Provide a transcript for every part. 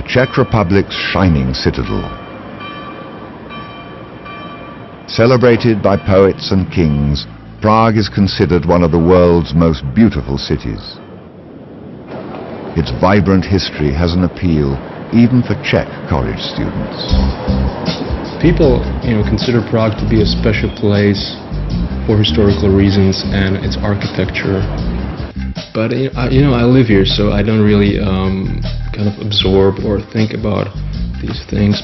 Czech Republic's shining citadel. Celebrated by poets and kings, Prague is considered one of the world's most beautiful cities. Its vibrant history has an appeal even for Czech college students. People, consider Prague to be a special place for historical reasons and its architecture. But I live here, so I don't really kind of absorb or think about these things.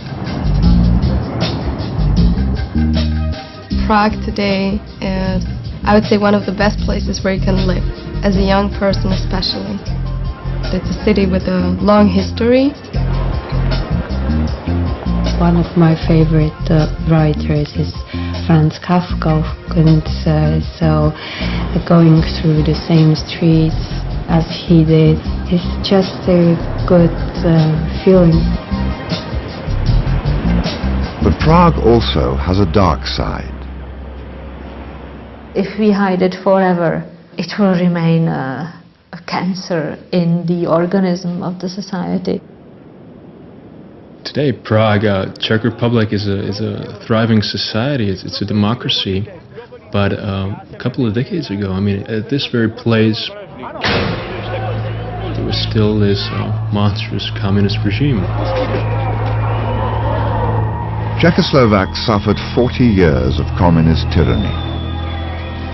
Prague today is, I would say, one of the best places where you can live, as a young person especially. It's a city with a long history. One of my favorite writers is Franz Kafka, and so going through the same streets as he did is just a good feeling. But Prague also has a dark side. If we hide it forever, it will remain a cancer in the organism of the society. Today, Prague, Czech Republic is a thriving society. It's a democracy. But a couple of decades ago, at this very place, there was still this monstrous communist regime. Czechoslovakia suffered 40 years of communist tyranny.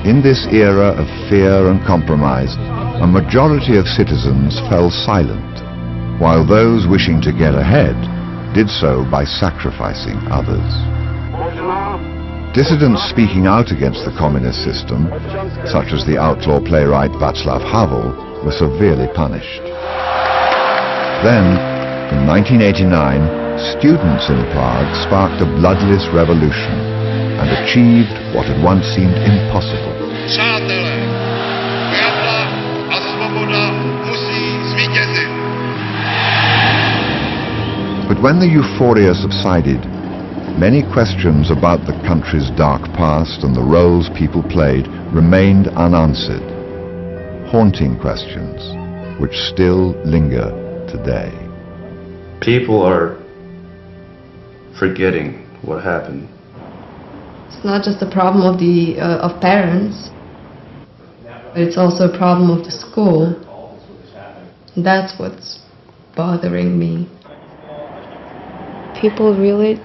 In this era of fear and compromise, a majority of citizens fell silent, while those wishing to get ahead did so by sacrificing others. Dissidents speaking out against the communist system, such as the outlaw playwright Václav Havel, were severely punished. Then, in 1989, students in Prague sparked a bloodless revolution and achieved what had once seemed impossible. Přátelé, pravda a svoboda musí zvítězit. But when the euphoria subsided, many questions about the country's dark past and the roles people played remained unanswered. Haunting questions, which still linger today. People are forgetting what happened. It's not just a problem of the of parents, but it's also a problem of the school. That's what's bothering me. People really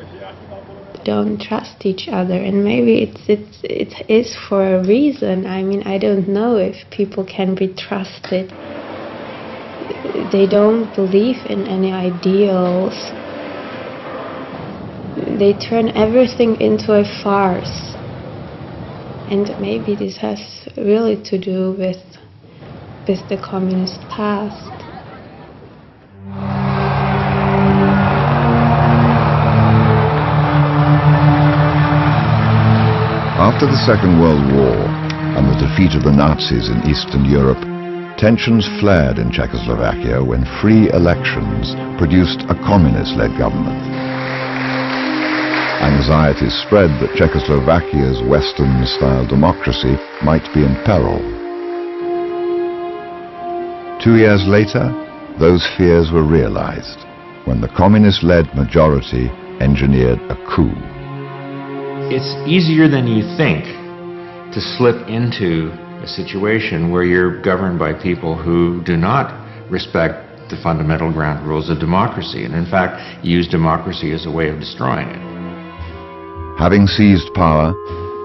don't trust each other, and maybe it is for a reason. I don't know if people can be trusted. They don't believe in any ideals. They turn everything into a farce. And maybe this has really to do with the communist past. After the Second World War and the defeat of the Nazis in Eastern Europe, tensions flared in Czechoslovakia when free elections produced a communist-led government. Anxieties spread that Czechoslovakia's Western-style democracy might be in peril. 2 years later, those fears were realized when the communist-led majority engineered a coup. It's easier than you think to slip into a situation where you're governed by people who do not respect the fundamental ground rules of democracy, and in fact use democracy as a way of destroying it. Having seized power,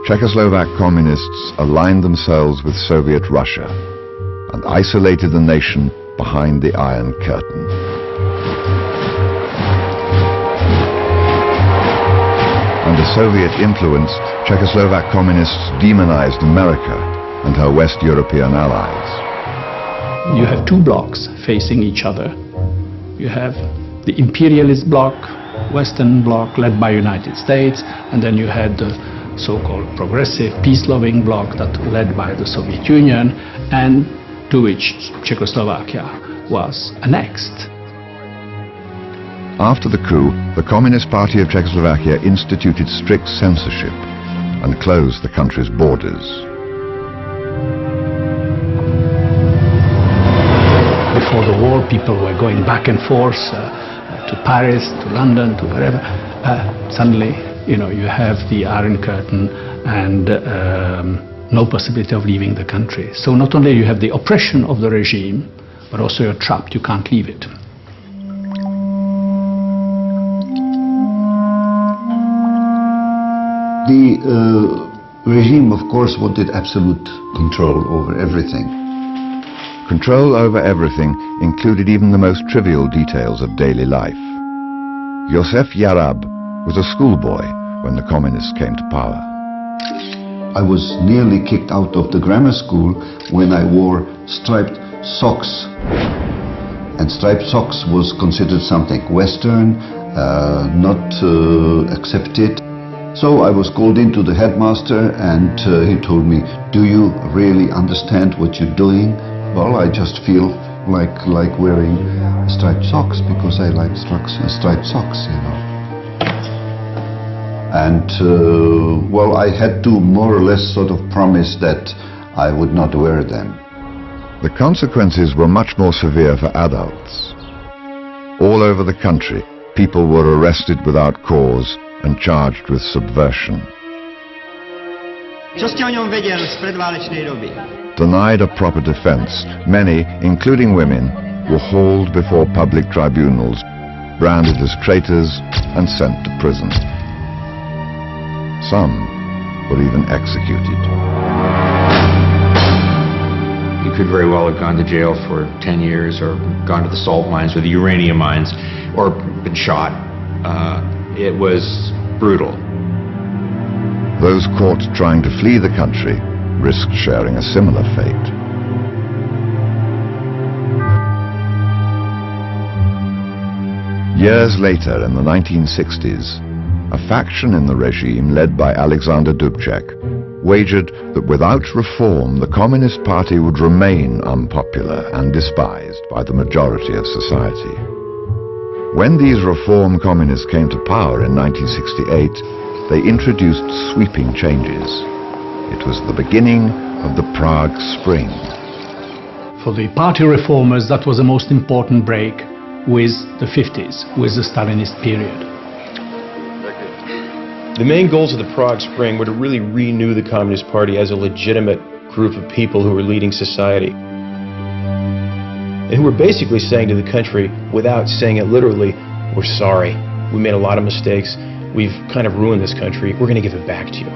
Czechoslovak communists aligned themselves with Soviet Russia and isolated the nation behind the Iron Curtain. Under Soviet influence, Czechoslovak communists demonized America and her West European allies. You have two blocks facing each other. You have the imperialist bloc, Western bloc led by United States, and then you had the so-called progressive, peace-loving bloc that led by the Soviet Union, and to which Czechoslovakia was annexed. After the coup, the Communist Party of Czechoslovakia instituted strict censorship and closed the country's borders. Before the war, people were going back and forth to Paris, to London, to wherever, suddenly, you have the Iron Curtain and no possibility of leaving the country. So not only you have the oppression of the regime, but also you're trapped, you can't leave it. The regime, of course, wanted absolute control over everything. Control over everything included even the most trivial details of daily life. Josef Yarab was a schoolboy when the communists came to power. I was nearly kicked out of the grammar school when I wore striped socks. And striped socks was considered something Western, not accepted. So I was called into the headmaster and he told me, "Do you really understand what you're doing?" Well, I just feel like wearing striped socks because I like striped socks, And, well, I had to more or less sort of promise that I would not wear them. The consequences were much more severe for adults. All over the country, people were arrested without cause and charged with subversion. Denied a proper defense, many, including women, were hauled before public tribunals, branded as traitors and sent to prison. Some were even executed. You could very well have gone to jail for 10 years or gone to the salt mines or the uranium mines or been shot. It was brutal. Those caught trying to flee the country risked sharing a similar fate. Years later, in the 1960s, a faction in the regime led by Alexander Dubček wagered that without reform the Communist Party would remain unpopular and despised by the majority of society. When these reform communists came to power in 1968, they introduced sweeping changes. It was the beginning of the Prague Spring. For the party reformers, that was the most important break with the 50s, with the Stalinist period. The main goals of the Prague Spring were to really renew the Communist Party as a legitimate group of people who were leading society. And who were basically saying to the country, without saying it literally, "We're sorry. We made a lot of mistakes. We've kind of ruined this country. We're going to give it back to you."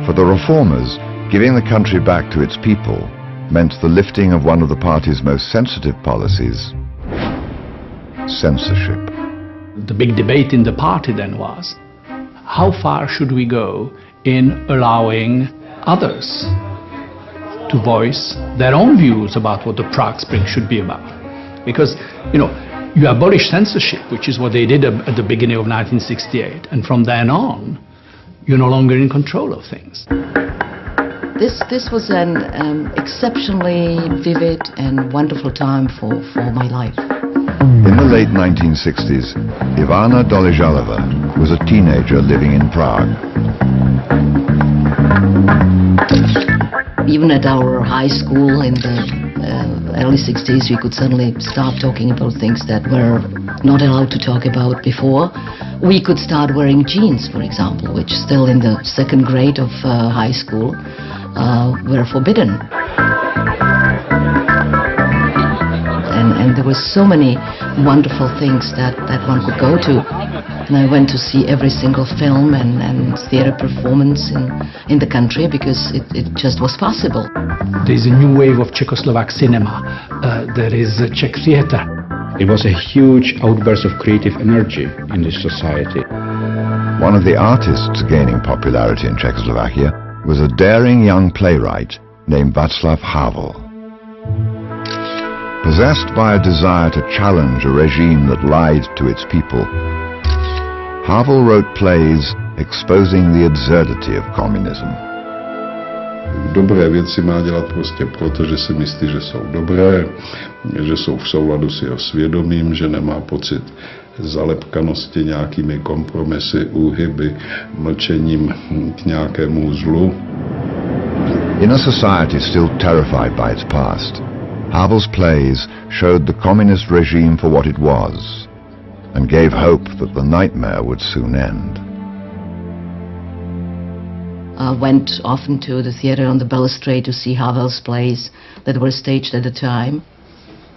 For the reformers, giving the country back to its people meant the lifting of one of the party's most sensitive policies, censorship. The big debate in the party then was, how far should we go in allowing others to voice their own views about what the Prague Spring should be about? Because, you abolish censorship, which is what they did at the beginning of 1968, and from then on, you're no longer in control of things. This was an exceptionally vivid and wonderful time for my life. In the late 1960s, Ivana Dolijalova was a teenager living in Prague. Even at our high school in the early 60s, we could suddenly start talking about things that were not allowed to talk about before. We could start wearing jeans, for example, which still in the second grade of high school were forbidden. And there were so many wonderful things that one could go to. And I went to see every single film and theater performance in the country because it just was possible. There's a new wave of Czechoslovak cinema. There is Czech theater. It was a huge outburst of creative energy in this society. One of the artists gaining popularity in Czechoslovakia was a daring young playwright named Václav Havel. Possessed by a desire to challenge a regime that lied to its people, Havel wrote plays exposing the absurdity of communism. Dobré věci má dělat prostě proto, že si myslí, že jsou dobré, že jsou v souladu s jeho svědomím, že nemá pocit zalepkanosti nějakými kompromisy, úhyby, mlčením k nějakému zlu. In a society still terrified by its past, Havel's plays showed the communist regime for what it was and gave hope that the nightmare would soon end. I went often to the theater on the Balustrade to see Havel's plays that were staged at the time.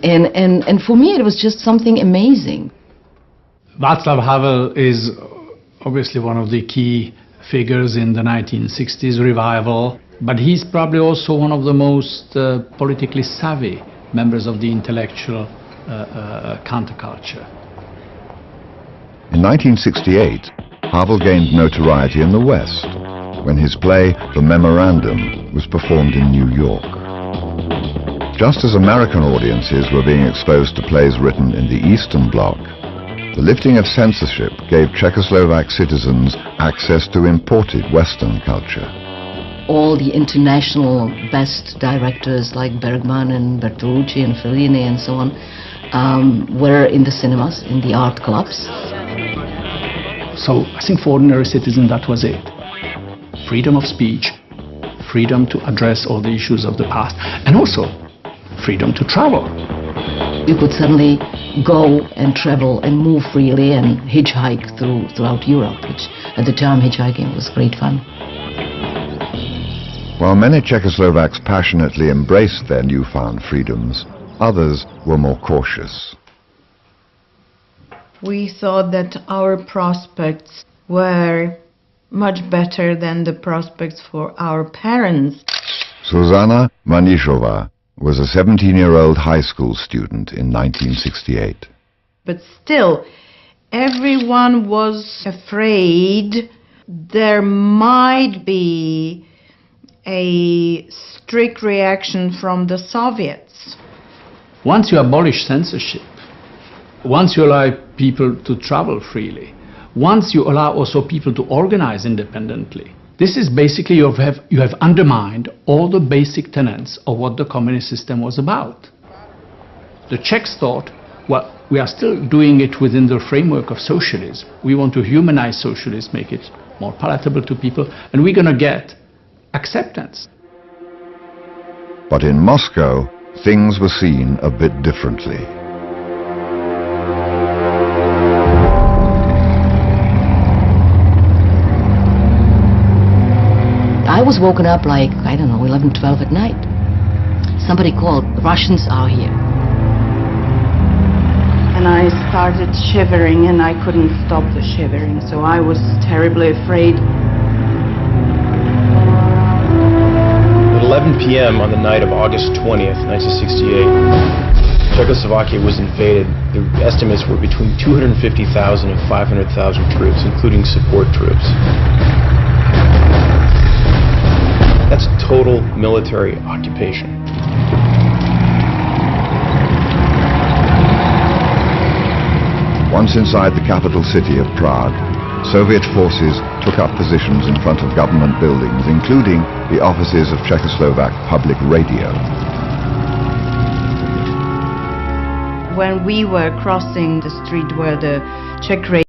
And for me it was just something amazing. Václav Havel is obviously one of the key figures in the 1960s revival, but he's probably also one of the most politically savvy members of the intellectual counterculture. In 1968, Havel gained notoriety in the West when his play The Memorandum was performed in New York. Just as American audiences were being exposed to plays written in the Eastern Bloc, the lifting of censorship gave Czechoslovak citizens access to imported Western culture. All the international best directors like Bergman and Bertolucci and Fellini and so on were in the cinemas, in the art clubs. So I think for ordinary citizens that was it. Freedom of speech, freedom to address all the issues of the past, and also freedom to travel. You could suddenly go and travel and move freely and hitchhike throughout Europe, which at the time hitchhiking was great fun. While many Czechoslovaks passionately embraced their newfound freedoms, others were more cautious. We thought that our prospects were much better than the prospects for our parents. Zuzana Manishova was a 17-year-old high school student in 1968. But still, everyone was afraid there might be a strict reaction from the Soviets. Once you abolish censorship, once you allow people to travel freely, once you allow also people to organize independently, this is basically you have undermined all the basic tenets of what the communist system was about. The Czechs thought, well, we are still doing it within the framework of socialism. We want to humanize socialism, make it more palatable to people, and we're going to get acceptance. But in Moscow, things were seen a bit differently. I was woken up like, I don't know, 11, 12 at night. Somebody called, Russians are here. And I started shivering and I couldn't stop the shivering, so I was terribly afraid. At 11 p.m. on the night of August 20th, 1968, Czechoslovakia was invaded. The estimates were between 250,000 and 500,000 troops, including support troops. That's total military occupation. Once inside the capital city of Prague, Soviet forces took up positions in front of government buildings, including the offices of Czechoslovak Public Radio. When we were crossing the street where the Czech radio